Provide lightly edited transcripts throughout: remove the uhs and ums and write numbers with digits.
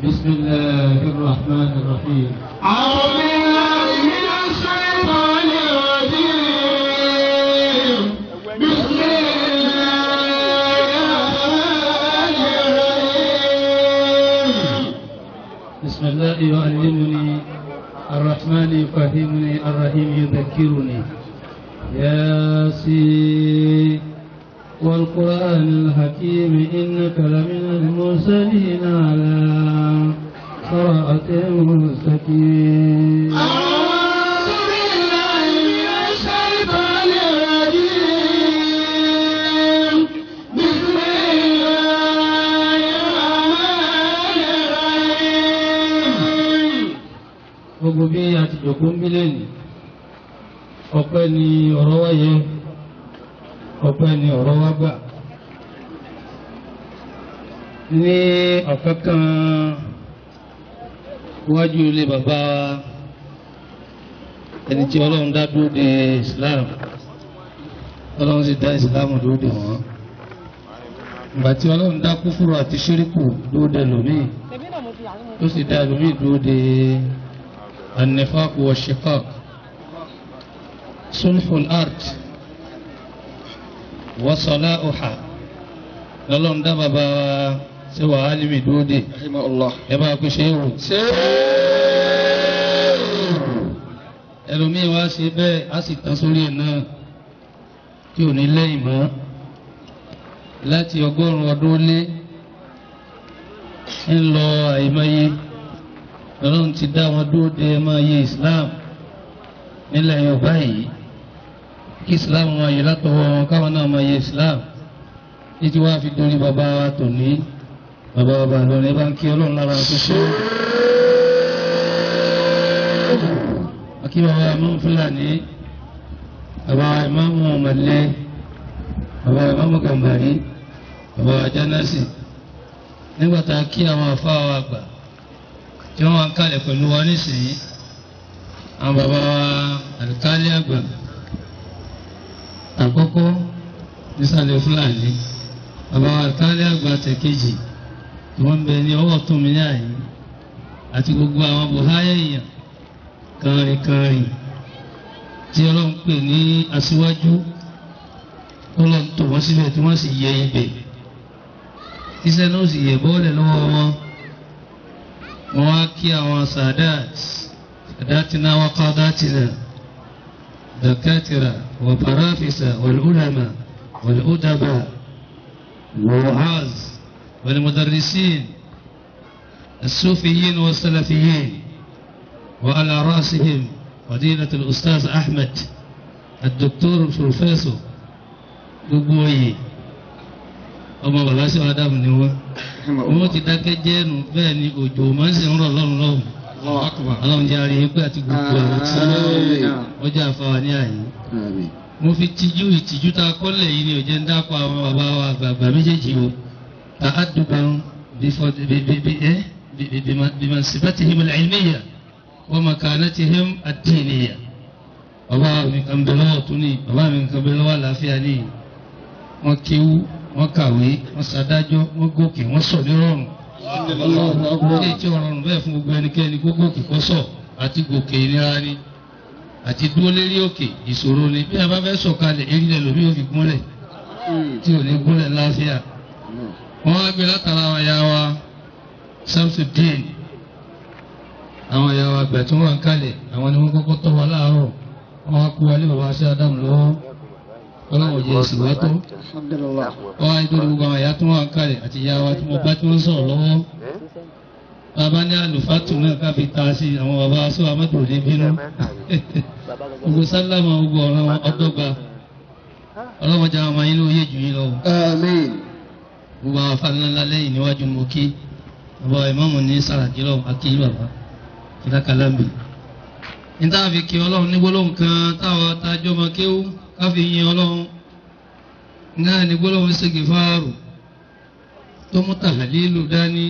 بسم الله الرحمن الرحيم. أعوذ بالله من الشيطان الرجيم. بسم الله الرحمن الرحيم. بسم الله يعلمني الرحمن يفهمني الرحيم يذكرني ياسين والقرآن الحكيم إنك لمن المرسلين على صراط مستقيم. أعوذ بالله من الشيطان الرجيم. بسم الله الرحمن الرحيم. gbogbo bí a ti jòkó ń bílẹ̀ ní ọpẹ́ ni ọ̀rọ̀ wa yẹ ọpẹ́ ni ọ̀rọ̀ wa gbà ní ọ̀kankan wájú ilé bàbá ẹni tí ọlọ́run dá dúró de Islam ọlọ́run sì dá Islam dúró de wọ́n ìgbà tí ọlọ́run dá kúfúrú àti ṣíríkù dúró de lòmíì tó sì dá lòmíì dúró de النفاق والشقاق صلح الأرض وصلاؤها لولون دابا با سوى عالمي دودي رحمه الله. يبا كو شيو ẹlòmíì wá ṣe bẹ́ẹ̀ á sì tán sórí ẹ̀ náà tí ò ní lẹ́yìn mọ́ láti 100 ọdún lé ń lọ àìmọye Ọlọ́run ti dá wọn dúró de máa yẹ Islam nílẹ̀ Yorùbá yìí kí Islam máa yẹ látọwọ́ wọn káwọn náà máa yẹ Islam títí wá fi dórí bàbá wa tòní bàbá lónìí bá ń kí Ọlọ́run lára tó ṣe. akí bàbá Imam Fúlàní bàbá Imam Mọ̀lẹ́ bàbá Imam Gàmbàrí bàbá Jánásì nígbà tá a kí àwọn àfáà wa àgbà tí wọ́n wá kálẹ̀ pẹ̀lú wa nísìnyí àwọn bàbá wa àlùkálẹ̀ àgbà àkọ́kọ́ nísàlẹ̀ Fúlàní bàbá wa àlùkálẹ̀ àgbà tẹ̀kejì tí wọ́n bẹ ní ọwọ́ tó mi ní àyè àti gbogbo àwọn buhari èèyàn kàrìnkàrìn tí Ọlọ́run pè ní aṣíwájú Ọlọ́run tò wọ́n síbẹ̀ tí wọ́n sì yẹ ibẹ̀ iṣẹ́ náà sì yẹ bọ́ọ̀lẹ̀ lọ́wọ́ wọn. وواكيا ساداتنا وقاداتنا دكاترة وفرافسة والعلماء والأدباء والوعاظ والمدرسين الصوفيين والسلفيين وعلى رأسهم فضيلة الأستاذ أحمد الدكتور البروفيسور دبوي ọmọ bàbá sí Adam ni wọ́n ti dákẹ́ jẹ́nu bẹ́ẹ̀ ni òjò máa ń sì ń rọ̀ lọ́rùn lọ́hùn ọlọ́run jẹ́ àríyìn pé àti gbogbo àwọn tí wọ́n jẹ́ àfáwà ní àyè mo fi tijú ìtìjú tá a kọ́lẹ̀ yìí ni ò jẹ́ ń dápọ̀ àwọn bàbá wa àgbààgbà méjèèjì o ta àdùbàn bimansibatihim al-ilmiyya wa makanatihim ad-diniyya bàbá mi kan bẹ lọ́wọ́ tó ní bàbá mi kan bẹ lọ́wọ́ àlàáfíà ní wọ́n kéwú wọ́n kàwé wọ́n ṣàdájọ́ wọ́n gòkè wọ́n sọ ní rọrùn ilé tí ó rọrùn bẹ́ẹ̀ fún gbogbo ẹnikẹ́ni kó gòkè kó sọ àti gòkè ìnira ni àti dúró lérí òkè ìṣòro ni bí a bá fẹ́ sọ̀kalẹ̀ erílẹ̀ lómi ò fi gúnlẹ̀ tí ò ní gúnlẹ̀ láàfíà wọ́n wá gbé látara àwọn ẹ̀yà wa Samsudeen àwọn ẹ̀yà wa àgbà tí wọ́n wà ń kalẹ̀ àwọn ni wọ́n kọ́kọ́ tọ́ wa láàárọ̀ wọ́n wá kú wa ní bàbá sí Ádámù lọ́wọ́ ọlọ́run jẹ́ ìsìn wá tó wọ́n á nítorí gbogbo àwọn ìyá tó wà ń kálẹ̀ àti ìyá wa tí mo bá tí wọ́n sọ̀rọ̀ lọ́wọ́ bàbá ní àlùfáàtù náà káfí ta sí àwọn bàbá aṣọ amẹ́tò ní bínú gbogbo sálámà gbogbo ọ̀rọ̀ ọdọ́gba ọlọ́run jẹ́ àwọn ayé ló yé jù yín lọ. gbogbo àwọn afáàlá lẹ́yìn níwájú mo kí bàbá ìmáàmù ní sàràkí lọ akí bàbá ìdákàlámbì ní táwọn fi kí ọlọ́run ní gbólóhùn kan táwọn atájọ́ máa kéwú káfí yin ọlọ́run náà ní gbólóhùn istighfaru tó mú tàhálílù dání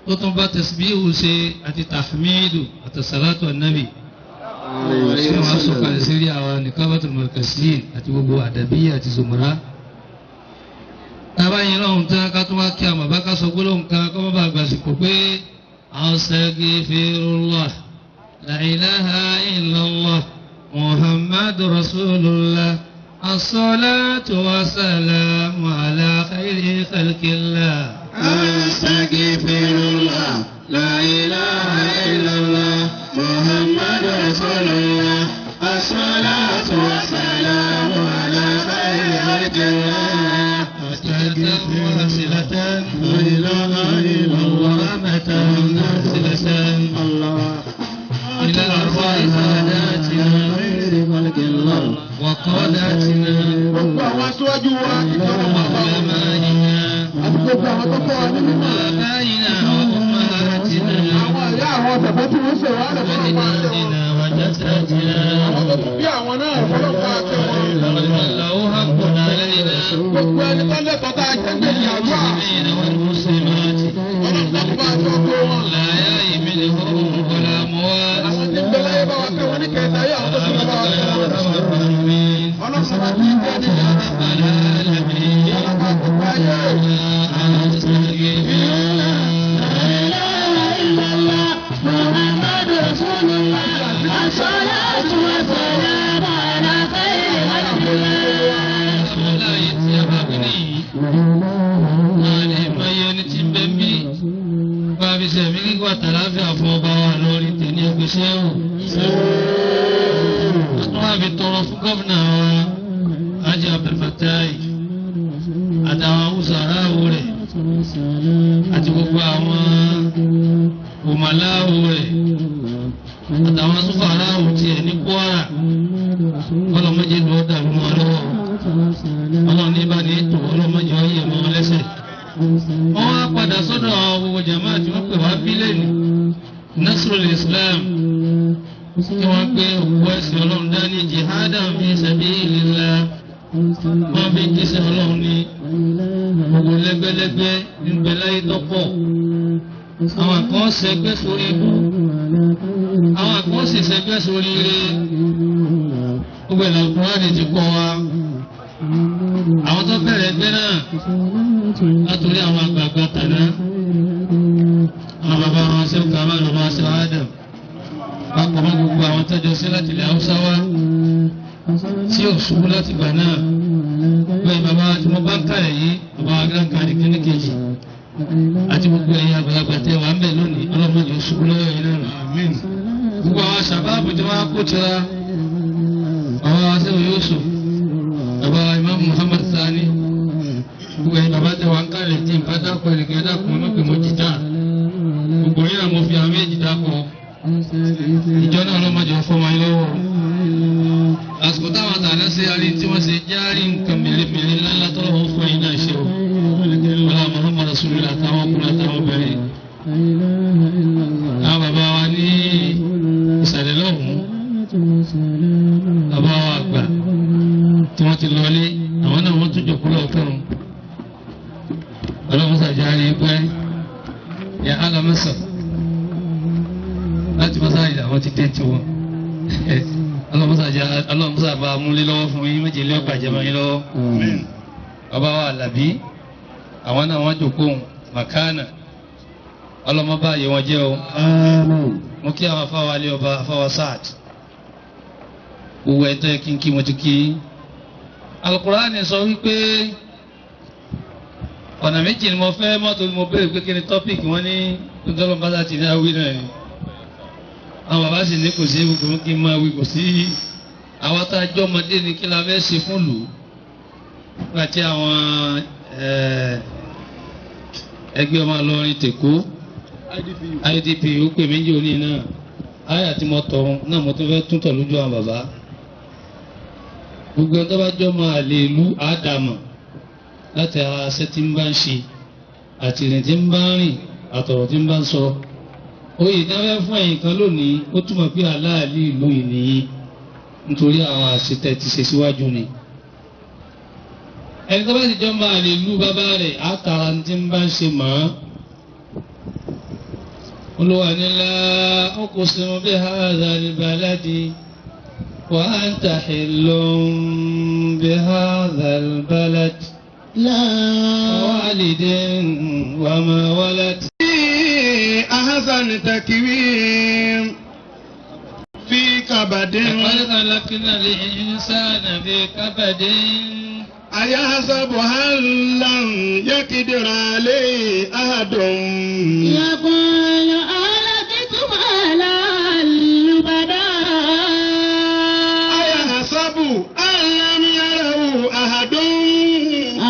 tó tún bá tasbihu ṣe àti tahmidu àti salatu annabi ṣé wàá sọ̀kalẹ̀ sírí àwọn nìkábàtà markazin àti gbogbo àdàbíyà àti zumura. tábà yin lọ́hùn tán ká tó wá kí àwọn bàbá ká sọ gbólóhùn kan kọ́ bá gbàsíkò jókòó pé astaghfirullah la ilaha illallah muhammadu rasulullah as-salatu was-salamu ala khayri khalqillah. Astaghfirullah la ilaha illallah muhammadu rasulullah as-salatu was-salamu ala khayri khalqillah. أستغفر صلة لا إله إلا الله ورحمة صلة الله إلى أرواح ساداتنا خير خلق الله وقاداتنا gbogbo àwọn aṣáájú wa وعلمائنا àti gbogbo àwọn tó kọ́ wa ní mímọ́ وآبائنا وأمهاتنا àwọn ìyá àwọn bàbá tí wọ́n ṣe wàhálà fún àwọn àṣẹ wọn وجداتنا وجداتنا àwọn tó tún bí àwọn náà fọlọ́pàá àṣẹ wọn ومن له حق علينا gbogbo ẹni tó lẹ́tọ̀ọ́ tá a jẹ́ pé ìyàwó à المسلمين والمسلمات ọlọ́pàá bá aṣọ ọkọ wọn. لا يأي منهم ولا موال àwọn tí ń bẹ láyé bá wa kẹ́ wọn ní kẹta yé àwọn tó tún bá wa kẹ́ wọn. ọlọ́pàá bá ti ń jẹ́ ní ọlọ́pàá tó bá yẹ. محمد رسول الله الصلاة والسلام على خير خلق الله. fún ọba wa lórí tẹ̀lé ẹgbẹ́sẹ̀ o. Wọ́n wá fi tọrọ fún gómìnà wa Haji Abdulfatai àtàwọn awúsàráwò rẹ̀ àti gbogbo àwọn òmàláwò rẹ̀ àtàwọn sùfàráwò tiẹ̀ ní Kwara. Ọlọ́mọdé ló dàrú wọn lọ́wọ́. Ọlọ́run ní bá ní ètò ọlọ́mọdé ọyẹ mọ́ wọn lẹ́sẹ̀. Wọ́n wá padà sọ́dọ̀ àwọn gbogbo jàmáà tí wọ́n pè wá bílẹ̀ ní Nasrul Islam tí wọ́n gbé òkú ẹ̀sìn ọlọ́run dání jihadan fi sabilillah. Wọ́n fi jíṣẹ́ ọlọ́run ní gbogbo lẹ́gbẹ́lẹ́gbẹ́ nígbẹ́ láyé tọ́pọ̀. Àwọn kan ṣẹgbẹ́ sórí ibú, àwọn kan sì ṣẹgbẹ́ sórí ire. Gbogbo ìlànà Kùránì ti kọ́ wa. Àwọn tó bẹ̀rẹ̀ ẹgbẹ́ náà látòrí àwọn àgbààgbà tàná. Àwọn bàbá wọn ṣe ń kà máa lọ máa ṣe Adam. Papọ̀ mọ́ gbogbo àwọn tẹ́jọ sí láti ilẹ̀ Haúsá wá tí ò ṣubú láti gbà náà. Bẹ́ẹ̀ bàbá tí mo bá ń kàlẹ̀ yìí, bàbá wa gán kan ní kíní kejì. Àti gbogbo ẹ̀yin àgbàlagbà tẹ́ wà ń bẹ̀ lónìí, ọlọ́mọdé ò ṣubú lọ́wọ́ yìí náà. Gbogbo àwọn ṣàbáàbù tí wọ́n á kó tira, àwọn aṣẹ́wò Yusuf, bàbá Imam Muhammad Sani, gbogbo ẹ̀yin bàbá tẹ́ wà ń kàlẹ̀ tí nǹkan dákọ̀ ẹ̀nìkan dákọ̀ ọmọ pé mo jìtá. Gbogbo yìí náà mo fi àwọn méjì dákọ̀. Ìjọ náà ọlọ́mọdé ò fọmọ yín lọ́wọ́. Àsìkò táwọn àtàlẹ ṣe alẹ́ tí wọ́n ṣe járí nǹkan mèlémèlé ńláńlá tó lọ́wọ́ fún ẹ̀yin náà ṣe o. Ọlá Muhammad Rasulullah àtàwọn ọkùnrin àtàwọn obìnrin. Àwọn bàbá wa ní ìsàlẹ̀ lọ́hùn-ún. Bàbá wa àgbà tí wọ́n ti lọlé, àwọn náà wọ́n tún jòkó lọ́ọ̀kan. Ọlọ́run ṣàjárí pẹ́ yà á lọ mẹ́sàn. Láti mọ́sáàjì àwọn ti tẹ́tí wọn. Ọlọ́mọ́sá bá múlé lọ́wọ́ fún yín méjì lé ọgbà jẹmọ́ yín lọ́wọ́. Bàbá wa Àlàbí, àwọn náà wọ́n jòkóhùn Màkánà. Ọlọ́mọba yẹ wọn jẹ́ o. Mo kí àwọn afáwa alẹ́ ọba afáwa Sáàd. Gbogbo ẹ̀tọ́ yẹ kí n kí mo ti kí. Al-Qur'ani sọ wípé ọ̀nà méjì ni mo fẹ́ mọ́tò mo béèrè pé kí ni tọ́pìkì wọn ní Ntọ́lọ́mbásá ti ní awí náà ni. Àwọn bàbá sì ní kò sí gbogbo kí n máa wí kò sí àwọn tá a jọ ọmọdé ni kí la fẹ́ ṣe fún lù ú nígbà tí àwọn ẹgbẹ́ ọmọ Ìlọrin tèkó IDP ó pè méjì òní náà àyà tí mo tọ̀ náà mo tún fẹ́ tún tọ̀ lójú àwọn bàbá gbogbo ẹni tó bá jọ máa lè lu àdàmọ̀ láti aṣẹ tí ń bá ń ṣe àti ìrìn tí ń bá ń rìn àtọ̀rọ̀ tí ń bá ń sọ. Oyè ìdáwẹ́ fún ẹ̀yìn kan lónìí ó túmọ̀ pé aláàlí ìlú ìnìyí nítorí àwọn àṣetẹ̀ ti ṣe síwájú ni. Ẹni tó bá ti jọ máa lè lú bàbá rẹ̀ àtàrà tí ń bá ń ṣe mọ́. Olúwa ní la uqsimu bi hadha al-baladi wa anta hillun bi hadha al-balad. لا والد وما ولد أحسن تكوين في كبد لقد خلقنا الإنسان في كبد أيحسب أن لن يقدر عليه أحد يقول أهلكت مالا لبدا أيحسب أن لم يره أحد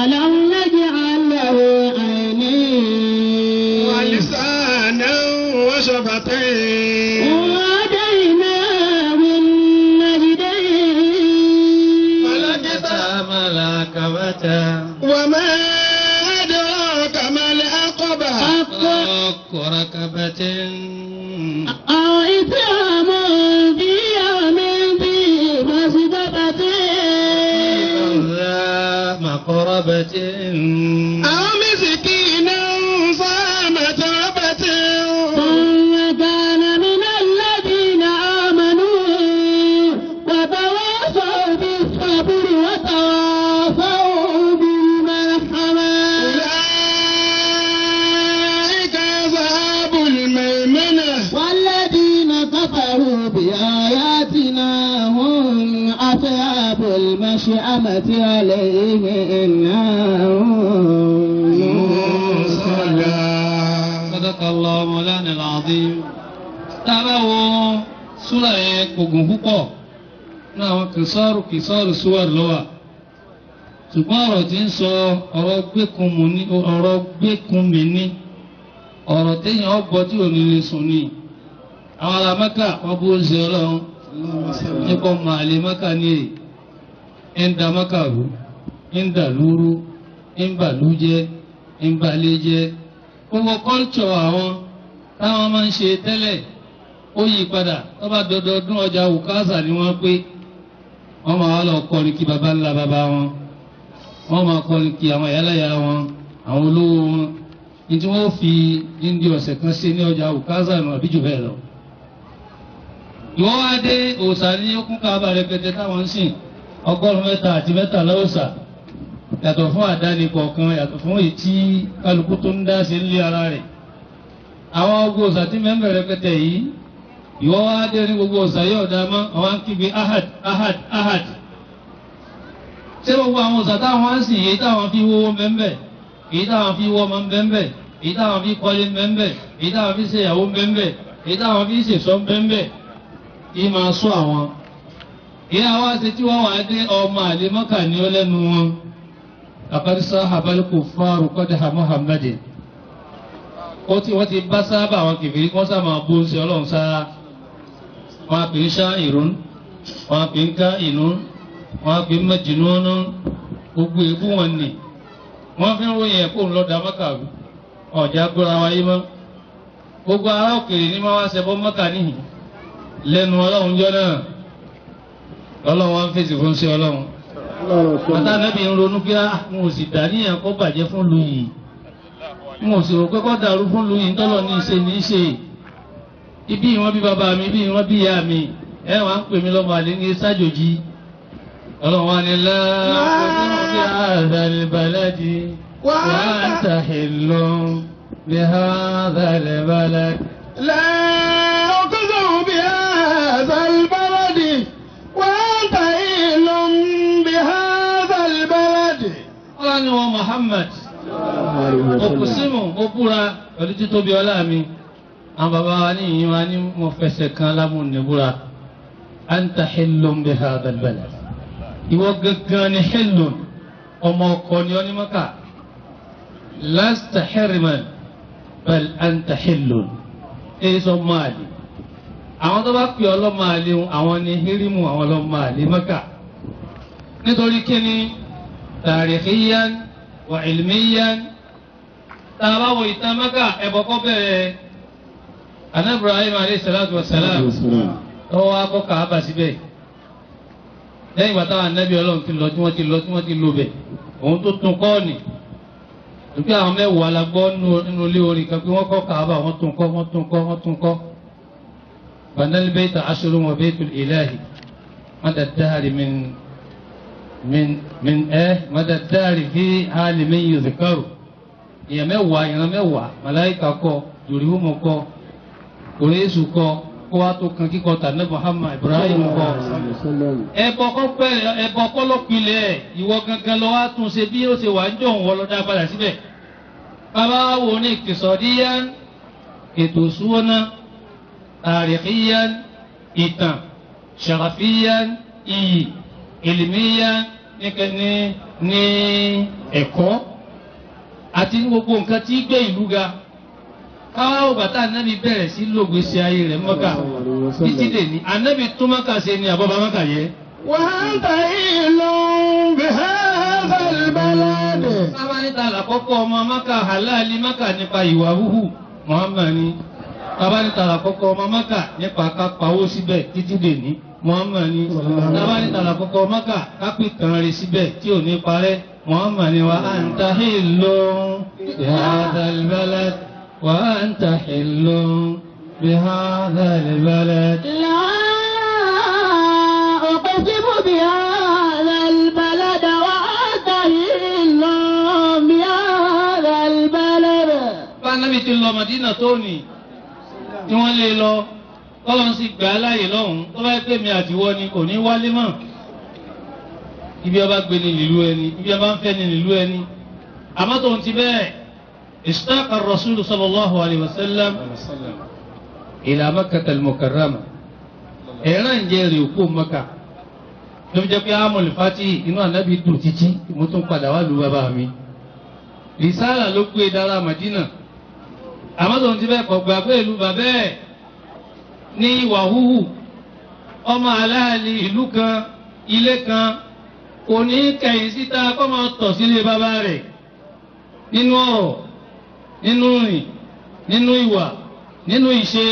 ألم نجعل له عينين ولسانا وشفتين وهديناه النجدين ملكبة وما أدراك ما العقبة فك ركبة أو إطعام في يوم ذي مسغبة ذا مقربة أو مسكينا ذا متربة ثم كان من الذين آمنوا وتواصوا بالصبر وتواصوا بالمرحمة أولئك أصحاب الميمنة والذين كفروا بآياتنا هم أصحاب المشأمة عليهم نار مؤصدة. صدق الله مولانا العظيم. تابعوا سورة كوكو náà kìsọ́rù súwárì lọ́wà ṣùgbọ́n ọ̀rọ̀ tí ń sọ ọ̀rọ̀ gbékunmi ní ọ̀rọ̀ téèyàn ọgbọ́ tí ò ní lè sùn ní àwọn ará Mẹ́kà wọ́n bú ń ṣe ọlọ́run nípa ọmọ àlè Mẹ́kà ní èyí ń da Mẹ́kà rú ń dà lúrú ń bà lú jẹ́ ń bà lé jẹ́ gbogbo kọ́lṣọ̀ àwọn táwọn máa ń ṣe tẹ́lẹ̀ ó yí padà tó bá dọdọọdún ọjà Wùkásà ni wọ́n pé wọ́n máa wá lọ kọrin kí baba ńlá baba wọn wọ́n máa kọrin kí àwọn ìyálàyà wọn àwọn olówó wọn ní tí wọ́n fi díndín ọ̀sẹ̀ kan ṣe ní ọjà Wùkásà nù àbí jù bẹ́ẹ̀ lọ. ìwọ́n wá dé òòṣà ní okùn kábà rẹpẹtẹ táwọn ń sìn 100 òòṣà yàtọ̀ fún àdáni kọ̀ọ̀kan yàtọ̀ fún èyí tí kálukú tó ń dá ṣe ń lé ara rẹ̀ àwọn ọgbọ́n òòṣà tí mẹ́mbẹ̀ rẹpẹtẹ yìí ìwọ́n wá dé ní gbogbo ọ̀sà yóò dá mọ́ àwọn ń kígbe ahad ahad ahad ṣé gbogbo àwọn ọ̀sà táwọn ń sìn èyí táwọn fi wọ́wọ́ mẹ́mbẹ̀ èyí táwọn fi wọ́ ọmọ mẹ́mbẹ̀ èyí táwọn fi kọ́lé mẹ́mbẹ̀ èyí táwọn fi ṣèyàwó mẹ́mbẹ̀ èyí táwọn fi ṣèṣọ́ mẹ́mbẹ̀ kí máa sọ àwọn ìyá wa ṣe tí wọ́n wà dé ọmọ àlè Mọ́kà ní ọlẹ́nu wọn àkọ́dísá àbálùkù fáàrù kọ́díhà Muhammadin wọ́n ti bá sábà àwọn kìfìrí kọ́ sáà máa bó ń ṣe ọlọ́run sáà wọ́n á pè ń ṣá ìrún wọ́n á pè ń ká ìnún wọ́n á pè ń mẹ́jìnúnú gbogbo èébú wọn nì wọ́n fi ń ròyìn ẹ̀kọ́ ń lọ́dà Mẹ́kà ọ̀jà gbọ́ra wáyé mọ́ gbogbo ará òkèèrè ní máa wá ṣẹbọ Mẹ́kà níhìn lẹ́nu ọlọ́run jọ náà ọlọ́run wá ń fèsì fún ṣe ọlọ́run àtànẹ́bí ń ronú pé àwọn òsì dàníyàn kọ́ bàjẹ́ fún lu yìí mo sì rò pé kọ́ dàrú fún lu yìí tọ́lọ̀ ní í ṣe ibi ìwọ́n bí bàbá mi ibi ìwọ́n bí ìyá mi ẹ wà ń pè mí lọ́mọ àlè ní sájòjì ọlọ́run wa ni láàrín bí àdàlẹ̀bàlẹ́dì wà á tàhìlọ́ bí àdàlẹ̀bàlẹ́dì. láàrín bí àdàlẹ̀bàlẹ́dì wà á tàhìlọ́ bí àdàlẹ̀bàlẹ́dì. ọlọ́run ni wọn Muhammad òkùsímù ó búra pẹ̀lú títóbi ọlá mi àwọn bàbá wa ní ìyìn wa ní mo fẹsẹ̀ kan lámùnì búra anta hillun bi hadha albalad ìwọ gangan ni hillun ọmọ ọkọ ni ọ ní Mẹ́kà lasta hiriman bal anta hillun èyí sọ máàlì àwọn tó bá pè ọlọ́màálì àwọn ni hírímù àwọn ọlọ́màálì Mẹ́kà nítorí kíni tàríkìyàn wà ilmiyan tàbáwò ìtàn Mẹ́kà ẹ̀bọ̀kọ́ bẹ̀rẹ̀ Ànábì Ibrahim alayhi salatu wa salam ọwọ́ akọ́ Káàbà síbẹ̀ lẹ́yìn ìgbà táwọn ànábì Ọlọ́run ti lọ tí wọ́n ti lò bẹ̀ òun tó tún kọ́ ni nígbà àwọn mẹ́wàá la gbọ́ nínú ilé orin kan pé wọ́n kọ́ Káàbà wọ́n tún kọ́ banal bayta ashrun wa baytul ilahi mada dahri min mada dahri fi hali min yuzkaru ìyẹn mẹ́wàá ìran mẹ́wàá màláìka kọ́ jòrìwúmọ̀ kọ́ Kòrèṣù kọ kó wá tó kan kíkọ tànà Muhammad Ibrahim kọ. Ẹbọ kọ́ ló pilẹ̀ ìwọ gangan lọ wá tún ṣe bí ó ṣe wà ń jọ òun ọlọ́dá padà síbẹ̀. Bàbá wo ní ìkìsọ̀díyàn ètò ìṣúná tàríkíyàn ìtàn ṣàràfíyàn iyì ìlìmíyàn ní ẹ̀kọ́ àti gbogbo nǹkan tí gbé ìlú ga. Káwá ò bàtà ànábì bẹ̀rẹ̀ sí lògbèsè ayé rẹ̀ Mọ́kà títí dè ní ànábì tún Mọ́kà ṣe ni àbọ̀bá Mọ́kà yẹ. وأنت حل بهذا البلد. Bàbá níta làkọ́kọ́ ọmọ Mọ́kà halali Mọ́kà nípa ìwà húhù Muhammad ni. Bàbá níta làkọ́kọ́ ọmọ Mọ́kà nípa kápáwó síbẹ̀ títí dè ní Muhammad ni. Bàbá níta làkọ́kọ́ Mọ́kà kápítàn rẹ̀ síbẹ̀ tí ò ní parẹ́ Muhammad ni. وأنت حل بهذا البلد وأنت حل بهذا البلد. لا أقسم بهذا البلد وأنت حل بهذا البلد. Bánábì ti lọ Màdínà tó ní tí wọ́n lé lọ tọ́lọ́n sì gbà á láàyè lọ́hùn tó bá pè mí àtiwọ́ ni kò ní wálé mọ́. Ibi ọba gbé ni nílùú ẹni ibi ọba ń fẹ́ ni nílùú ẹni. Àmọ́ tó ń ti bẹ́ẹ̀ اشتاق الرسول صلى الله عليه وسلم إلى مكة المكرمة. Ẹ̀ràn jẹ́ rè òkú Mọ́kà. Ló fi jẹ́ pé Amul Fati inú ànábì dùn títí mo tún padà wá lu bàbá mi. Rìsáàlà ló gbé dára Màdínà. Àmọ́ tó ń ti bẹ́ẹ̀ kọ̀ gbà pé ìlú bàbá ẹ̀ ní ìwà húhù. Ọmọ aláàlì ìlú kan ilé kan kò ní kẹ̀yìn síta kọ́ máa tọ̀ sílé bàbá rẹ̀ nínú ọ̀rọ̀ nínú rìn nínú ìwà nínú ìṣe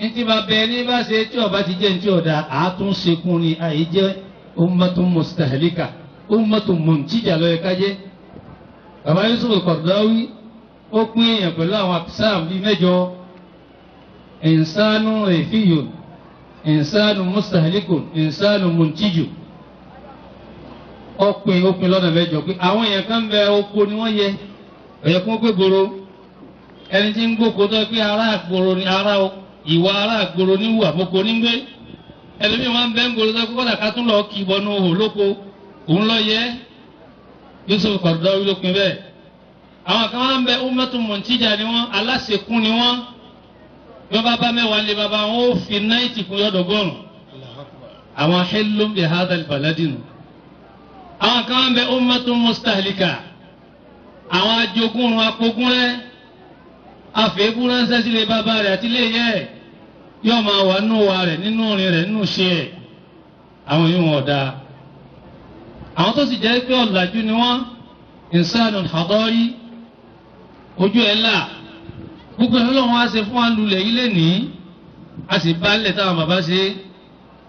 ntí bá bẹ ní bá ṣe tí ọba ti jẹ́ ntí ọ̀dà àtúnṣekún ni àyè jẹ́ ummatun mustahlika ummatun muntija lọ́yẹ kájẹ́. Bàbá Yusuf al-Qaradawi ó pín èèyàn pẹ̀lú àwọn àpísàm bíi mẹ́jọ insanu rifiyun insanu mustahlikun insanu muntiju. Ó pín lọ́nà mẹ́jọ pé àwọn èèyàn kan bẹ oko ni wọ́n yẹ ẹ̀yẹ kún pé gbòòrò ẹni tí ń gbóko tó pé ará àgbòrò ni ará ìwà ará àgbòrò ní wù àbókò ní gbé ẹlòmíì wọn bẹ ń gbòòrò tó pé kọ́dà ká tún lọ kì í bọnú òhò lóko òun lọ yẹ Yusuf Qaradawi ló pin bẹ́ẹ̀. Àwọn kan wọn bẹ ummatun muntija ni wọn aláṣekún ni wọn bí wọn bá mẹ́wàá lé bàbá wọn ó fi 90 kún yọdọgọrùn àwọn hillum bi hadal baladinu. Àwọn kan wọn bẹ ummatun mustahlika àwọn ajogun apogún rẹ àfẹ́gún ránṣẹ́ sílé bàbá rẹ̀ àti ilé yẹ yóò máa wà nínú wa rẹ̀ nínú orin rẹ̀ nínú ṣe ẹ̀ àwọn yìí wọn ọ̀dà. Àwọn tó sì jẹ́ pé ọ̀làjú ni wọ́n insanun hadari ojú ẹ̀ là gbogbo ẹ̀ lọ́wọ́ á ṣe fún wa lulẹ̀ yìí lẹ́nìí a sì bá lẹ̀ táwọn bàbá ṣe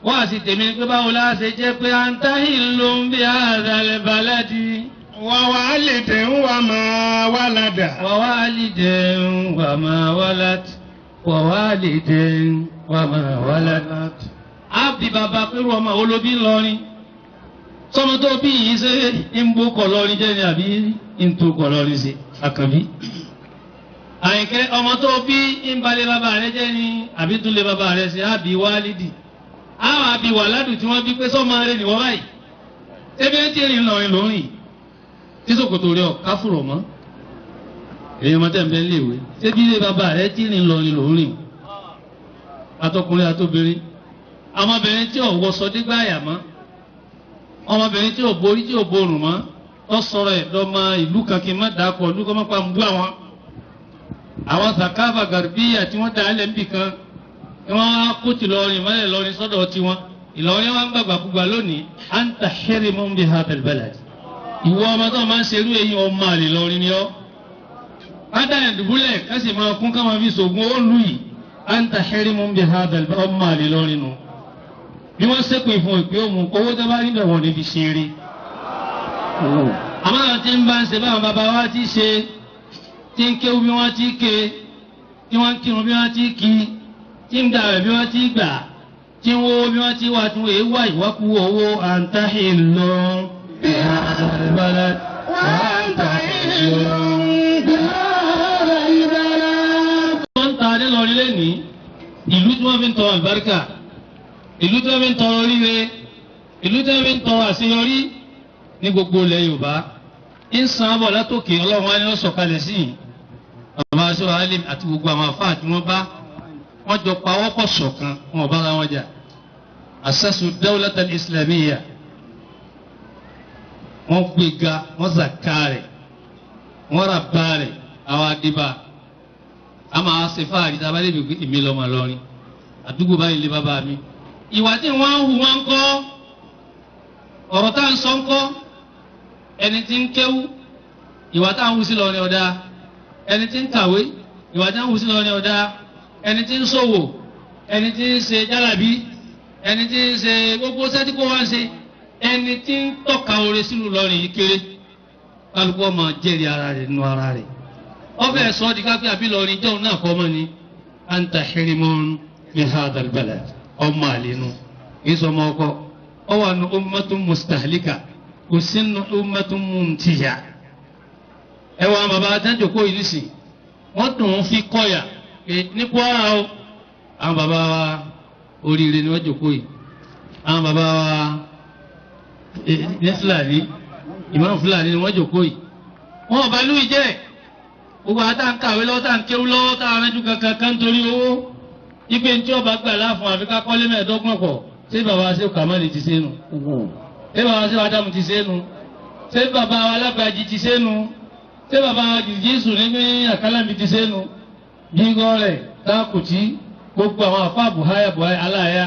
wọ́n á sì tèmi pé báwo la ṣe jẹ́ pé anta hillum bi hadhal baladi. ووالد وما ولد. ووالد وما ولد ووالد وما ولد. Abdi bàbá pẹ̀lú ọmọ olóbí ńlọrin. Sọmọ tó bí yìí ṣe ń bó kọ̀ lọ́rin jẹ́ ni àbí ń tó kọ̀ lọ́rin ṣe àkànbí. Àyìnkẹ́ ọmọ tó bí ń balẹ̀ bàbá rẹ̀ jẹ́ ni àbí tún lé bàbá rẹ̀ ṣe àbí wálídì. Àwọn àbí wàládù tí wọ́n bí pé sọ́mọ rẹ̀ nìwọ́ báyìí. Ṣébí ń tẹ̀lé ńlọrin lórin tí sòkòtò rẹ̀ ọ̀ká fùrọ̀ mọ́ èèyàn máa tẹ̀m̀bẹ̀ léèwé ṣé bí ilé bàbá rẹ̀ tí rìn lọ ni lòún rìn atọkùnrin àtobìnrin ọmọbìnrin tí ò wọṣọ dígbà àyà mọ́ ọmọbìnrin tí ò borí tí ò borùn mọ́ tó sọ̀rọ̀ ẹ̀dọ́mọ ìlú kan kí n má dàkọ̀ ìlú kan má pa ń bú àwọn sàkáfà gàrbíyà tí wọ́n dà á lẹ̀ ń bì kan ni wọ́n á kó tìlọrin mọ́lẹ̀ lọrin sọ́dọ̀ tiwọn Ìlọrin wọn gbàgbàkúgbà lónìí anta harimun bi hadal balad. Ìwọ ọmọ tó máa ń ṣerú èyí ọmọ àlè lọrin ni ọ́. Ádá ẹ̀dùbúlẹ̀ kásì máa kún ká máa fi ṣògùn ó lù yìí. Anta harimun bi hadal ọmọ àlè lọrin nù. Bí wọ́n ṣépè fún ìpè òmù owó tó bá níbẹ̀ wọ̀n níbi ṣeré. Àmọ́ àwọn tí ń bá ń ṣe báwọn bàbá wa ti ṣe, tí ń kéwú bí wọ́n ti ké, tí wọ́n ń kírun bí wọ́n ti kí, tí ń gbààwẹ̀ bí wọ́n ti gbà, tí ń wó bí wọ́n ti wà tí wọ́n wá ìwákú owó àǹtáhìlò. بهذا البلد وأنت حل بهذا البلد. wọ́n ń ta adé lọ rílé ní ìlú tí wọ́n fi ń tọrọ àlùbáríkà, ìlú tí wọ́n fi ń tọrọ oríire, ìlú tí wọ́n fi ń tọrọ àṣeyọrí ní gbogbo ilẹ̀ Yorùbá. ń san abọ̀ látòkè Ọlọ́run wa ni wọ́n sọ̀kalẹ̀ sí yìí. bàbá aṣọ alim àti gbogbo àwọn afáà tí wọ́n jọ pawọ́pọ̀ ṣọ̀kan wọn ò bára wọn jà. asasu dawlata islamiyya wọ́n gbéga wọ́n zakare wọ́n rabare àwọn adiba a máa ṣe fáàrí tá a bá lè gbé èmi lọ́mọ lọ́rin àdúgbò báyìí lé bàbá mi. ìwà tí wọ́n ń hu wọn ń kọ́ ọ̀rọ̀ tá à ń sọ ń kọ́ ẹni tí ń kéwú ìwà tá à ń hu sí lọ́rin ọ̀dà ẹni tí ń kàwé ìwà tá à ń hu sí lọ́rin ọ̀dà ẹni tí ń ṣòwò ẹni tí ń ṣe jálàbí ẹni tí ń ṣe gbogbo sẹ́tí kó wá ń ṣe ẹni tí ń tọ́ka oore sínú lọ́rin yìí kéré kálukú ọmọ jẹ́rìí ara rẹ̀ nínú ara rẹ̀ ọbẹ̀ sọ di káfíà bí lọ́rin jẹun náà kọ́ mọ́ ni anta hirimun fi hadal balad ọmọ àlẹ́nu ìsọmọ ọkọ ọwọ́ nu ummatun mustahlika kò sínú ummatun muntiya ẹ wọ àwọn baba adájọkọ yìí nìsín wọ́n tún ń fi kọ́yà ní Kwara o àwọn baba wa oríire ni wọ́n jòkó yìí àwọn baba wa ní Fúlàní ìmọ̀ Fúlàní ni wọ́n jòkó yìí wọ́n ọba lóyè jẹ́ gbogbo àtàǹkàwé lọ́wọ́ tàǹkéwú lọ́wọ́ tààrẹ́jú kankan torí owó ipe tí ọba gbà láàfún àfikà kọ́lé mẹ́ẹ̀ẹ́dọ́gbọ̀n pọ̀ ṣé bàbá wa ṣe Kàmáàlì ti ṣe nu ṣé bàbá wa ṣe Ádámù ti ṣe nu ṣé bàbá wa Alágbàjì ti ṣe nu ṣé bàbá wa Jésù ní Àkàlàmì ti ṣe nu jíngọ́ rẹ̀ táàkùtì gbogbo àwọn àfa Buhari aláya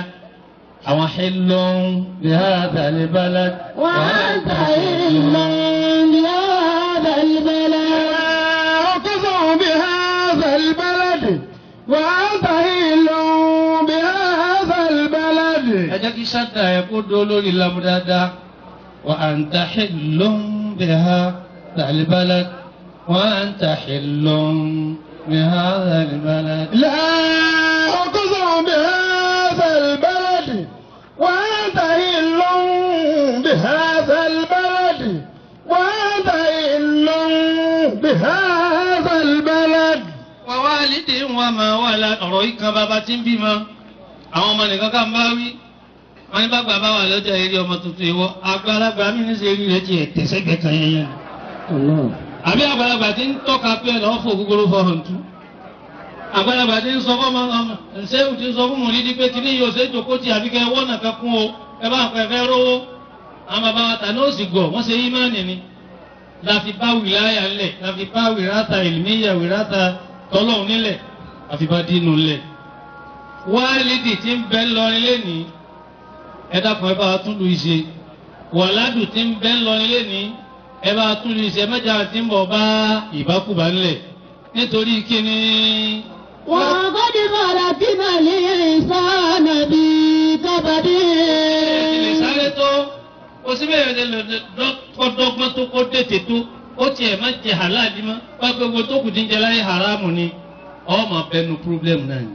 àwọn hillun bi hadha al-balad wa anta hillun bi hadha al-balad. بهذا البلد وأنت حل بهذا البلد. ẹ jẹ́ kí ṣáda ẹ̀ kó dó lórí lamu dáadáa وأنت حل بهذا البلد وأنت حل بهذا البلد. لا أقسم بهذا البلد وأنت حل بهذا البلد وأنت حل بهذا البلد. ووالد وما ولد ọ̀rọ̀ yìí kan bàbá tí ń bímọ àwọn ọmọ nìkan kan bá wí wọn ní bàbá bá wà lọ́jọ́ eré ọmọ tuntun ìwọ àgbàlagbà mi ní sẹ́yìn rẹ̀ tiẹ̀ tẹ̀sẹ̀gbẹ̀ kan yẹn yẹn. àbí àgbàlagbà tí ń tọ́ka pé ẹ̀ lọ́wọ́ fò gbogbo fọ́ọ̀hún tú. àgbàlagbà tí ń sọ fún ọmọ ṣéwù tí ń sọ fún mòlídìí pé kí ní yóò ṣe jòkó tí àbí kẹ́ wọ́n nàka kún o ẹ bá ń pẹ́ fẹ́ rówó. àwọn bàbá wa tà ní òsì gọ̀ wọ́n ṣe ímánì ni. láfi bá wìláyà ńlẹ̀ láfi bá wìrátà ìlmíyà wìrátà tọ́lọ́hún nílẹ̀ àfi bá dínú ńlẹ̀. wálídì tí ń bẹ ńlọrin lénìí ẹ dákun ẹ bá tún lu ìṣe wàládù tí ń bẹ ńlọrin lénìí ẹ bá tún lu ìṣe mẹ́ta tí ń bọ̀ bá ìbákùbá ńlẹ̀ nítorí kíni. wọ́n gbọ́dọ̀ bọ̀dọ̀ tí mà lè sànà bí kábàdé. ìlè sáré tó o sì bẹ̀rẹ̀ dọ́gbọ́n tó kó tètè tó ó tiẹ̀ má jẹ halali mọ́ wá pé gbogbo tó kù ti ń jẹ láyé haramu ni ọmọ bẹnu problem náà ni.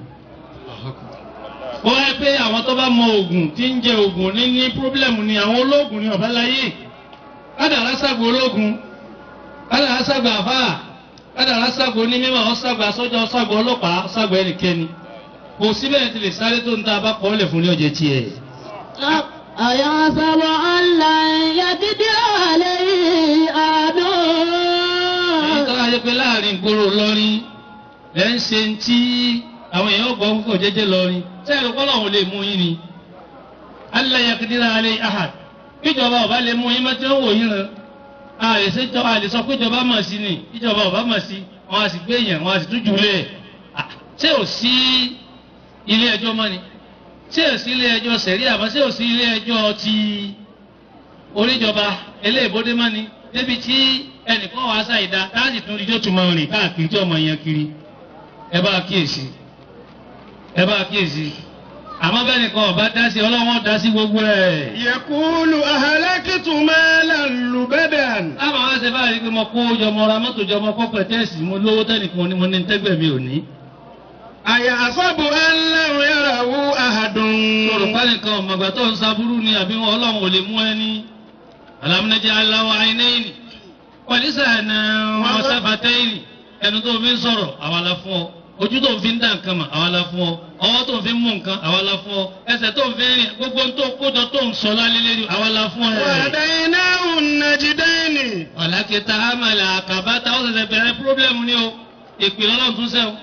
wọ́n yẹ pé àwọn tó bá mọ oògùn tí ń jẹ oògùn ní problem ni àwọn olóògùn ni ọ̀bá láyé kádàrá ṣàgbó olóògùn kádàrá ṣàgbó àfáà kádàrá ṣàgbó onímọ̀ ọ̀ṣàgbó asọ́jà ọ̀ṣàgbó ọlọ́pàá ọ̀ṣàgbó ẹnikẹ́ni kò síbẹ̀ ti lè sáré tó ń ta bá kọ́ ọ́lẹ̀ fún ní ọ̀jẹ̀ tiẹ̀. أيحسب أن لن يقدر عليه أحد. èyí tó wáyé pé láàrin ìgboro lọ́rin lẹ́ ń ṣe tí àwọn èèyàn gbọ́ púpọ̀ jẹ́jẹ́ lọ́rin sẹ́yìn kọ́ lọ́hùn lè mú yín ni. alla yaqdira alayhi ahad kíjọba ọba lè mú yín mọ́ tí ó wò yín rẹ̀ àlè sọ pé ìjọba mọ̀ sí ni ìjọba ọba mọ̀ sí wọn a sì gbé yẹn wọn a sì tún jùlẹ̀ ṣé ò sí ilé ẹjọ́ mọ́ ni ṣé ò sí ilé ẹjọ́ sẹ̀rí àmọ́ ṣé ò sí ilé ẹjọ́ ti oríjọba eléèbódé mọ́ ni débi tí ẹnìkan wàá ṣàìdá láti tún ijó tún máa rìn káàkiri tí ọmọ yẹn kiri ẹ bá kíyèsí àmọ́ bẹ́ẹ̀ nìkan ọba dá sí ọlọ́wọ́n dá sí gbogbo ẹ̀. yaqulu ahlakitu malan lubadan. láwọn àwọn ṣe báyìí pé mo kó jọmọ ra mọ́tò jọmọ kọ́ pẹ̀tẹ́ẹ̀sì mo lówó tẹ́nìkan ni mo ní tẹ́gbẹ̀ mi ò ní. ayahsabu an lam yarahu ahadun. yorùbá nìkan ọ̀mọ̀gbà tó ń saburú ni àbí wọn ọlọ́run ò lè mú ẹni. alam naj'al lahu 'aynayni wa lisanan wa shafatayni ẹnu tó fi ń sọ̀rọ̀ àwa la fún ọ ojú tó ń fi ń dá nǹkan mọ̀ àwa la fún ọ ọwọ́ tó ń fi ń mú nǹkan àwa la fún ọ ẹsẹ̀ tó ń fi rìn gbogbo tó kójọ tó ń sọ lálẹ́ lérí àwa la fún ẹ. وهديناه النجدين. ọ̀làkìtà àmàlà àkàbàtà ó ṣẹ̀ṣẹ̀ bẹ̀rẹ̀ pírọ́blẹ̀mù ni o ìpìlẹ̀ ọlọ́run tún sẹ́wọ̀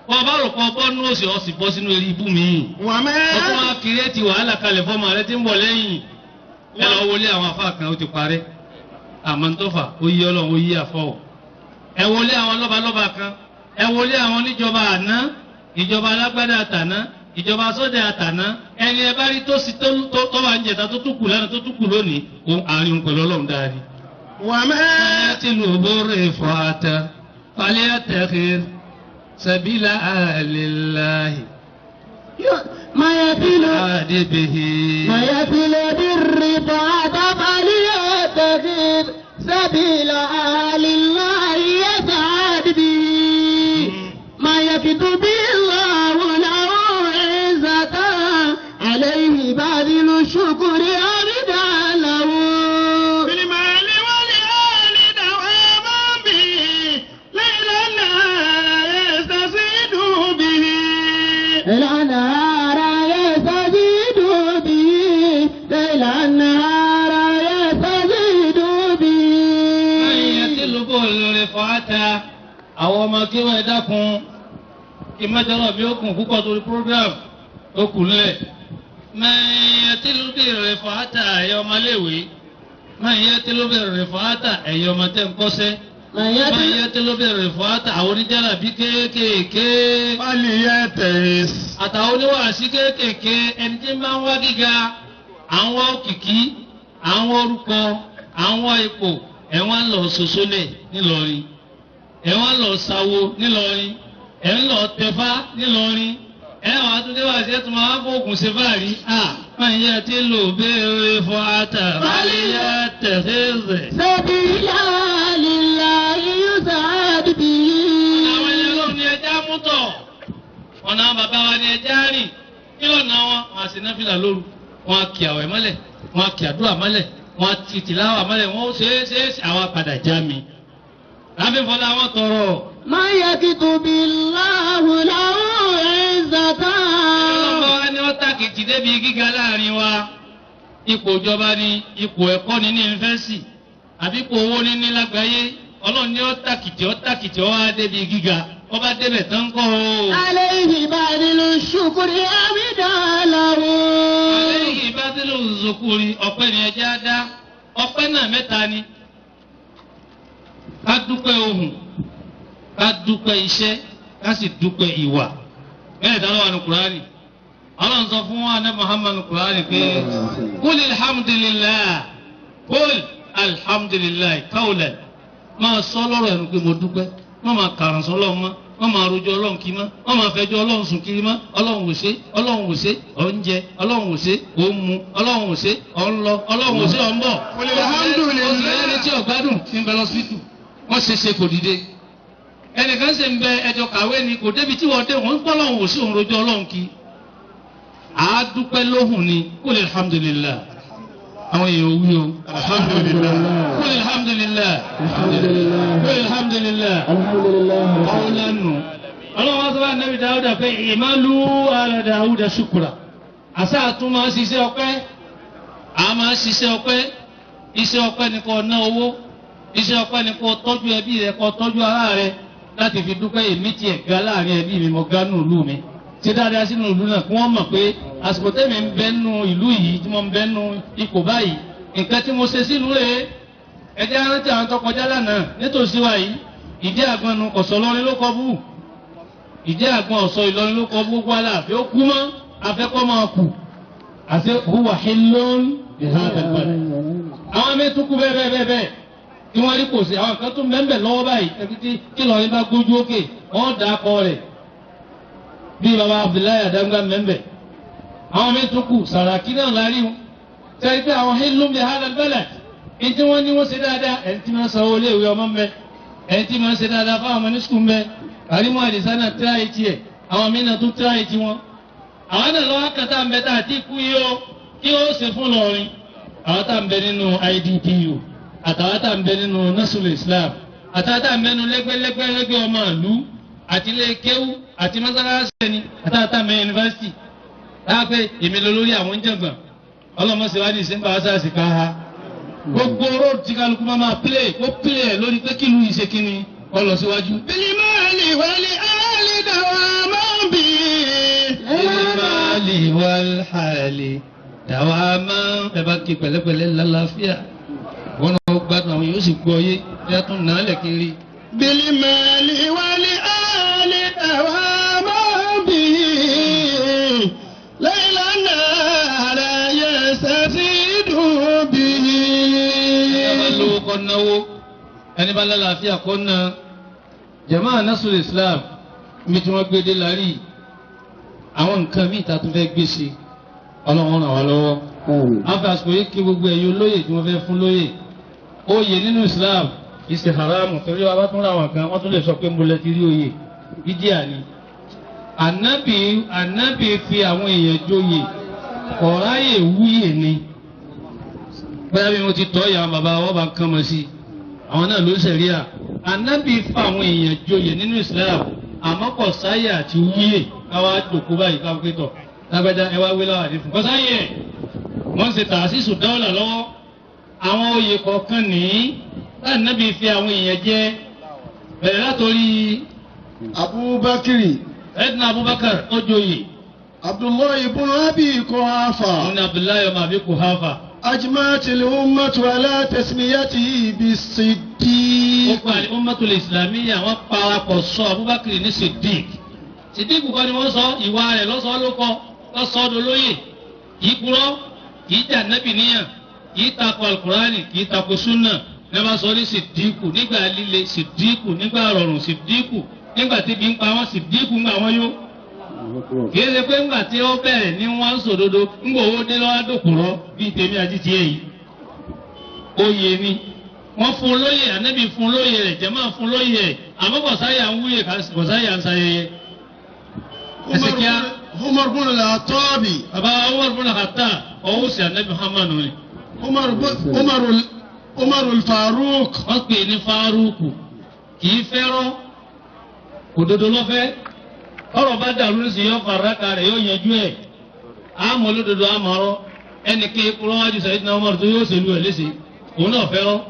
wọ́n bá rò pọ̀ bọ́ọ̀nù òsì ọ̀sì bọ́ sínú eré ibú mi. وما ọtún wa kírètì wàhálà kalẹ̀ fọ́ọ̀mù rẹ ti ń bọ̀ lẹ́yìn ẹ lọ wọlé àwọn afá kan ó ti parẹ́ àmọ́ ntọ́fà ó yí ọlọ́run ó yí àfọ́ ẹ wọlé àwọn lọ́balọ́ba kan ẹ wọlé àwọn oníjọba àná ìjọba alágbádá àtàná ìjọba sọ́dẹ̀ àtàná ẹni ẹ bá rí tó wà ń jẹta tó tún kù lánàá tó tún kù lónìí òun àárín pẹ̀lú ọlọ́run dáadé. وما تلبر فاتا فليتخذ سبيل أهل الله ما يفعل به بالرفعة فليتخذ سبيل أهل الله يسعد به ما يكتب الله له عزة عليه باذل الشكر أبدا له بالمال والآل دواما به ليلا يستزيد به النهار يستزيد به ليل النهار يستزيد به من يطلب الرفعة àwọn ọmọ kí wọ́n dákun kí mẹ́tẹ́lọ́ bí ó kún púpọ̀ torí program ó kù lẹ̀. mẹ́yẹ tí ló bèrè fàátà ẹ̀yọ́ ọmọléèwé mẹ́yẹ tí ló bèrè fàátà ẹ̀yọ́ ọmọ tẹ́ ń kọ́sẹ́ mẹ́yẹ tí ló bèrè fàátà àwọn oníjàlá bí kéékèèké فليتخذ àtàwọn oníwàásí kéékèèké ẹni tí máa ń wá gíga àwọn òkìkí àwọn orúkọ àwọn ipò ẹ̀wọ̀n lọ ṣoṣo lẹ̀ nílọrin ẹ̀wọ̀n lọ sáwó nílọrin ẹ̀ ń lọ tẹ̀fá nílọrin ẹ̀wọ̀n àtúndéwàsí ẹ̀ tún máa fòògùn ṣe fáàrí máa ń yẹ tí lò béèrè fún ata balẹ̀ tẹ̀síẹ̀sẹ̀. سبيل لله يسعد به àwọn ẹ̀yẹ lóhùn ni ẹja mú tọ̀ ọ̀nà àwọn bàbá wa ni ẹja rìn kí lọ́nà wọn wọn á sì ná fìlà lóru wọn á kí àwẹ̀ mọ́lẹ̀ wọn á kí àdúrà mọ́lẹ̀ wọn á ti tìláwà mọ́lẹ̀ wọn ó ṣe é àwọn apàdà já mi. lábẹ́ fọlá wọn tọrọ. ما يكتب الله له عزة ọlọ́mọ wa ni wọ́n tàkìtì débi gíga láàrin wa ipò ìjọba ni ipò ẹ̀kọ́ ni ní yunifásitì àbí ipò owó ní ní lágbàáyé ọlọ́run ni wọ́n tàkìtì ó wá débi gíga wọ́n bá débẹ̀ tán kọ́ o. عليه باذل الشكر أبدا له àlẹ́yìn ìbádẹ́lẹ̀ òzòkúri ọ̀pẹ ni ẹja dá ọpẹ́ náà mẹ́ta ni ká dúpẹ́ ohùn ká dúpẹ́ iṣẹ́ ká sì dúpẹ́ ìwà bẹ́ẹ̀ dáná wà ní Kùránì ọlọ́run sọ fún wa ní Muhammadu Kùránì pé kúlì alhamdulilayi káwùlẹ̀ máa sọ lọ́rọ̀ ẹnu pé mo dúpẹ́ má máa kàràn sọ ọlọ́run mọ́ má máa rojọ́ ọlọ́run kí mọ́ má máa fẹjọ́ ọlọ́run sùn kiri mọ́ ọlọ́run ò ṣe ọlọ́run ò ṣe ọ̀ ń jẹ ọlọ́run ò ṣe ò ń mu ọlọ́run ò ṣe ọ̀ ń lọ ọlọ́run ò ṣe ọ̀ ń bọ̀. Alhamdulillah. ọ̀sẹ̀ tí ọ̀gbádùn ti ń bẹ lọ́sibítù wọ́n ṣe kò dìde ẹnìkan ṣe ń bẹ ẹjọ́ kàwé ni kò débi tí wọ́n dé wọ́n ń pọ́ ọlọ́run ò ṣe òun rojọ́ ọlọ́run kí àádúpẹ́ lóhùn ni kúlẹ̀ alhamdulillah àwọn èèyàn wí o alhamdulillah kúlẹ̀ alhamdulillah kúlẹ̀ alhamdulillah ọ̀hún lẹ́nu ọlọ́wọ́n sọ́wọ́ nẹ́bí dáúdà pé ìmálú ala dáúdà ṣùkúrà àṣà àtún máa ń ṣiṣẹ́ ọpẹ́ a máa ń ṣiṣẹ́ ọpẹ́ iṣẹ́ ọpẹ́ ni kò ná owó iṣẹ́ ọpẹ́ ni kò tọ́jú ẹbí rẹ kò tọ́jú ará rẹ láti fi dúpẹ́ èmi tiẹ̀ ga láàrin ẹbí mi mo ga nù ìlú mi ṣe dáadáa sínú ìlú náà kí wọ́n mọ̀ pé àsìkò tẹ́mi ń bẹ́ nù ìlú yìí tí mo ń bẹ́ nù ipò báyìí nǹkan tí mo ṣe sílùú rẹ̀ ẹjẹ́ arántí àwọn tó kọjá lánàá nítòsí wa yìí ìdí àgbọn nu ọ̀sọ̀ lọ́rin ló kọ bú ìdí àgbọn ọ̀sọ̀ Ìlọrin ló kọ gbogbo aláàfin ó kú mọ́ afẹ́kọ́ máa kù àti huwa hillun àwọn mẹ́tún kú bẹ́ẹ̀ tí wọ́n rí kò sí àwọn kan tó mẹ́mbẹ̀ lọ́wọ́ báyìí tí lọ́rin bá gbójú òkè wọ́n dà á kọ rẹ̀ bí baba Abdullahi Adanga mẹ́mbẹ̀ àwọn mẹ́tún kù Sàràkí náà lárí wọn sẹ́yìn pé àwọn hillun bi hadha al-balad ẹni tí wọ́n ní wọ́n ṣe dáadáa ẹni tí wọ́n sanwó ilé ìwé ọmọ mbẹ ẹni tí wọ́n ṣe dáadáa fáwọn ọmọ ní sukùl mbẹ Kàrímù Àdìsá náà tíráyé tiẹ̀ àwọn mí náà tún tíráyé ti wọn. àwọn náà lọ́wọ́ kàtà ń bẹ tá àti ikú yìí ó kí ó ṣe fún lọ́rin àwọn tá ń bẹ nínú IDPU àtàwọn tá ń bẹ nínú Nasrul Islam àtàwọn tá ń bẹ nínú lẹ́gbẹ́lẹ́gbẹ́ ọmọ ìlú àti ilé kéwú àti mọ́sálásí ẹni àtàtà mẹ́ yunifásitì láàpẹ́ èmi lọ lórí àwọn jẹ̀gbọ̀n ọlọ́mọsíwájú ìsìnbà aṣáàṣì ká ha gbogbo road tí kálukú máa play kó play ẹ̀ lórí pé kí ìlú yìí ṣe kí ni ọlọ síwájú. bilimali wali ali dawama bi. bilimali wali ali dawama ẹ bá kí pẹ̀lẹ́pẹ̀lẹ́ lálàáfíà wọn náà gbádùn àwọn yóò sì gbọ́ yé ẹ tún náà lẹ̀ kiri. bilimali wali ali dawama bi. layla nara yasafidu bi. ẹ bá lówó kọ́ náwó ẹni bá lálàáfíà kọ́ náà. Jama'a Nasrul Islam mi tí wọ́n gbé dé lárí àwọn nǹkan míì ta tún fẹ́ gbé ṣe ọlọ́run ràn wá lọ́wọ́. afasiko yìí kí gbogbo ẹ̀yin olóyè tí wọ́n fẹ́ fún lóyè oyè nínú Islam ìṣe haramu torí wa bá tún ra àwọn kan wọ́n tún lè sọ pé mo lẹ ti rí oyè bídíà ni. ànábì fi àwọn èèyàn joyè ọ̀ráyè wúyè ni bóyá bí mo ti tọ́ ìyá bàbá wọn bá ń kán mọ́ sí àwọn náà ló ń ṣẹ̀ríà. Ànábì fa àwọn èèyàn joyè nínú Islam àmọ́ kò sáyè àti wúyè káwá jòkó báyìí káwá pé tọ̀ lágbájá ẹ wá wé láwà ní fún kò sáyè wọ́n ṣe tàṣíṣù dáwọ́là lọ́wọ́ àwọn oyè kọ̀ọ̀kan ní Ànábì fi àwọn èèyàn jẹ bẹ̀rẹ̀ látòrí Abubakiri Edna Abubakar ó joyè Abdullahi ibn Abi Quhafa òun ni Abdullahi ọmọ Abi Quhafa. أجمعت الأمة على تسميته بالصديق. ó pa Ummatul Islamiyya wọ́n parapọ̀ sọ Abubakar ní Siddiq. Siddiq kọ́ ni wọ́n sọ ìwà rẹ̀ lọ́sọ̀ọ́ ló kọ́ lọ́sọ̀ọ́ dolóyè kì í kúrọ́ kì í jà nẹ́bì níyàn kì í takò alukurani kì í takò sunna ní wọ́n sọ ní Siddiq nígbà líle Siddiq nígbà rọrùn Siddiq nígbà tí bí ń pa wọ́n Siddiq ńgbà wọ́n yó. kì í ṣe pé ńgbà tí ó bẹ̀rẹ̀ ní wọ́n ń sòdodo ńgbà owó dé lọ́wọ́ dòkùrọ́ bíi tèmi àti tiẹ̀ yìí. oyè ni wọ́n fún lóyè ànábì fún lóyè rẹ̀ jẹ́mọ́ fún lóyè rẹ̀ àmọ́ bọ̀sáyà ń wúyè bọ̀sáyà ń sayẹyẹ. ẹsẹ̀ kíá. Umar bin al-Khattab. bàbá Umar bin al-Khattab ọwọ́ sí ànábì Muhammad ni. Umar al-Faruq. wọ́n pè ní Faruku kì í fẹ́ràn òdodo lọ́fẹ́ ọ̀rọ̀ bá dàrú ní sèyọ́ faraka rẹ̀ yóò yanjú ẹ̀ àmọ́ olódodo àmọ́rọ́ ẹnì kí kúrọ́ wájú Sayyidina Umar tó yóò ṣèlú ẹ̀ léṣe òun náà fẹ́ràn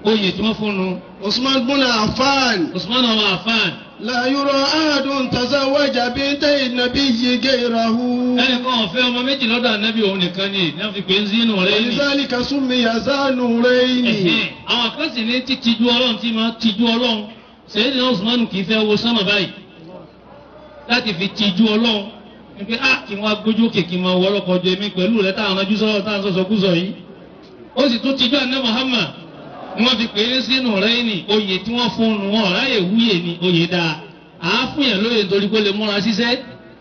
oyè tí wọ́n fún un. Usman bin Affan. Usman ọmọ Affan. La yura ahadun tazawwaja bintay nabiyyi ghayrahu. ẹnì kan ọ̀fẹ́ ọmọ méjì lọ́dọ̀ ànábì òun nìkan ni ní wọ́n fi pè é Zinu Nuraini. Lidhalika summiya Zanuraini. àwọn kan sì ní títíjú ọlọ́run tí máa tíjú ọlọ́run Sayyidina Usman kì í fẹ́ wo sánmà báyìí láti fi tijú ọlọ́run ní pé kí wọ́n gbójú òkè kí wọ́n wọ́lọ́kọ̀ jẹ mí pẹ̀lú rẹ̀ táwọn ọ̀nàjú sọ̀rọ̀ táwọn sọ̀sọ̀ kú sọ yìí. ó sì tún tijú àná Muhammad ni wọ́n fi pè é sínú rẹ̀ ní oyè tí wọ́n fún un wọn ráyè wúyè ní oyè dáa. àáfùyàn lóye nítorí kó lè múra ṣiṣẹ́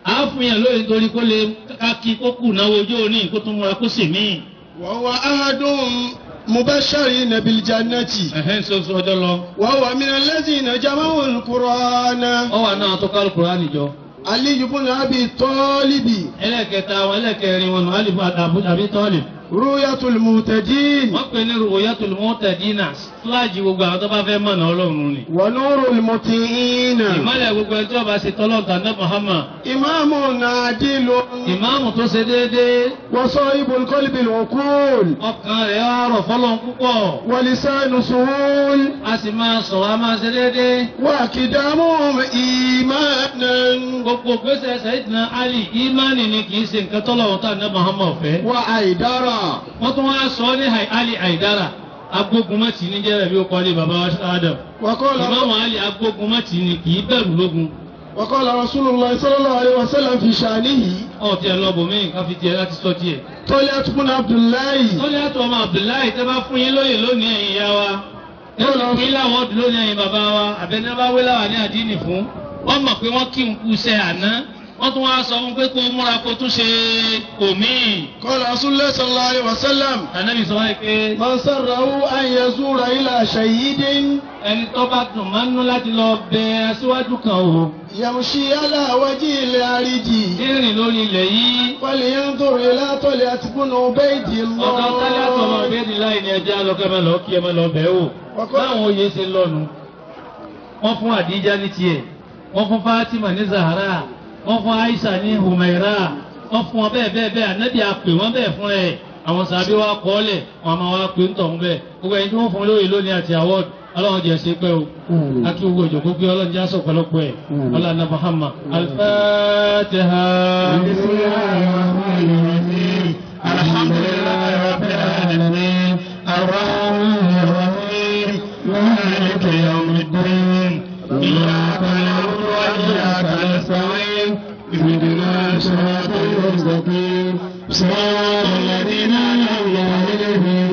àáfùyàn lóye nítorí kó lè kákí kó kù náwó ojú òní kó tún múra kó sì mí. wa huwa ahadun mubashirina bil jannati. sọ ọjọ́ lọ. wa huwa min allazina jama'u al-Qur'ana. ọ wà náà tó ká Al-Qur'ani jọ. Ali ibn Abi Talib. ẹlẹ́kẹta àwọn ẹlẹ́kẹrin wọn nù Ali ibn Abi Talib. Ruyatul Muhtadin. wọ́n pè ní Ruyatul Muhtadina fúláàjì gbogbo àwọn tó bá fẹ́ mọ̀nà ọlọ́run ni. Wa Nurul Muti'ina. ìmọ̀lẹ̀ gbogbo ẹni tí wọ́n bá ṣe tọ́lọ́ta ní Muhammad. Imamun adilun. ìmáàmù tó ṣe déédéé. Wa sahibul qalbil uqul. ọkàn rẹ̀ ọ̀rọ̀ fọlọ́n púpọ̀. Wa lisanu suhul. a sì máa sọ̀rọ̀ a máa ṣe déédéé. Wa kidamuhum imanan. gbogbo gbèsè Sayyidina Ali ìmánì ni kì í ṣe nǹkan tọ́lọ́wọ́ tá ní Muhammad fẹ́. Wa aidara. wọ́n tún wá sọ ní Ali Aidara agbógunmọ́tì ní jẹ́rẹ̀ bí ó kọ́ lé baba Adam. ìmáàmù Ali agbógunmọ́tì ni kì í bẹ̀rù lógun. Wa qala Rasulullah sallallahu alaihi wasallam fi shanihi. ọ̀tí ẹ̀ lọ́bọ̀ mí ká fi tiẹ̀ láti sọ tiẹ̀. Tọ́lẹ̀ tún Abdullahi. tọ́lẹ̀ àtọ̀ ọmọ Abdullahi tẹ́ bá fún yín lóye lónìí ẹ̀yin ìyá wa. tẹ́lẹ̀ fún yín láwọn ọdún lónìí ẹ̀yin bàbá wa àbẹ̀nẹ́báwé láwà ní àdínì fún. wọ́n mọ̀ pé wọ́n kí n kú iṣẹ́ àná wọ́n tún wá sọ fún pé kó múra kó tún ṣe òmí. Qala Rasulullah sallallahu alaihi wasallam. Ànábì sọ wáyé pé. Man sarrahu an yazura ila shahidin. ẹni tó bá dùn máa ń nú láti lọ bẹ aṣíwájú kan o. Yamshi ala wajhil ariji. ìrìn lórí ilẹ̀ yìí. Falyanzur ila Talhat ibn Ubaydillah. ọ̀dọ̀ Talhat ibn Ubaydillah ni ẹja lọ́kẹ́ máa lọ kí ẹ máa lọ bẹ̀ wò. báwọn oyè ṣe lọ́nu wọ́n fún Àdíjà ní tiẹ̀ wọ́n fún Fatima ní Zahra wọ́n fún Aisha ní Humaira wọ́n fún wọn bẹ́ẹ̀ Ànábì àpè wọ́n bẹ́ẹ̀ fún ẹ̀ àwọn sàbí wa kọ́lẹ̀ wọn máa wá pé ń tọ̀hún bẹ́ẹ̀ gbogbo ẹni tí wọ́n fún lóye lónìí àti awọ́d ọlọ́run jẹ́ ṣe pẹ́ o akí owó ìjọ gbogbo ọlọ́run jẹ́ sọ̀pọ̀lọpọ̀ ẹ̀ ọlọ́run Muhammad al-Fatiha. alhamdulillahi rabbil alamin arrahmanir rahim maliki yawmiddin iyyaka na'budu wa iyyaka nasta'in اهدنا الصراط المستقيم صراط الذين أنعمت عليهم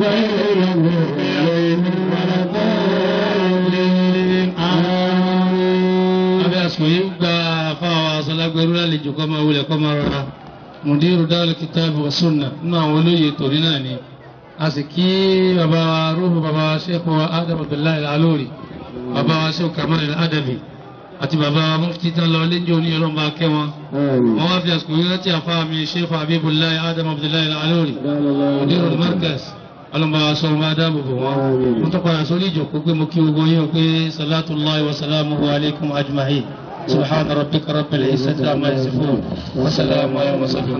غير المغضوب عليهم ولا الضالين آمين. abẹ́ àsìkò yìí gba fáwọn aṣọ́lágbẹ́rú lálejò kọ́ máa wulẹ̀ kọ́ máa rọra mùdírù Darul Kitab wa Sunnah nínú àwọn olóyè torí náà ni a sì kí bàbá wa rúhù bàbá wa Sheikh wa Adam Abdullahi Al-Alori bàbá wa Sheikh Kamal Al-Adabi àti bàbá mufti tán lọ lẹ́jọ́ ní ọlọ́mọba kẹ́ wọn. wọ́n wá fi àsìkò yìí láti àfa mi Sheikh Habibullahi Adam Abdullahi Al-Alori Mudirul Markaz ọlọ́mọba sọ wọn bá dáàbò bò wọn. mo tọ́ padà sórí ìjòkó pé mo kí gbogbo yín pé salatullahi wa salamuhu alaykum ajma'in subhana rabbika rabbil izzati amma yasifun wa salamun ala al-mursalin.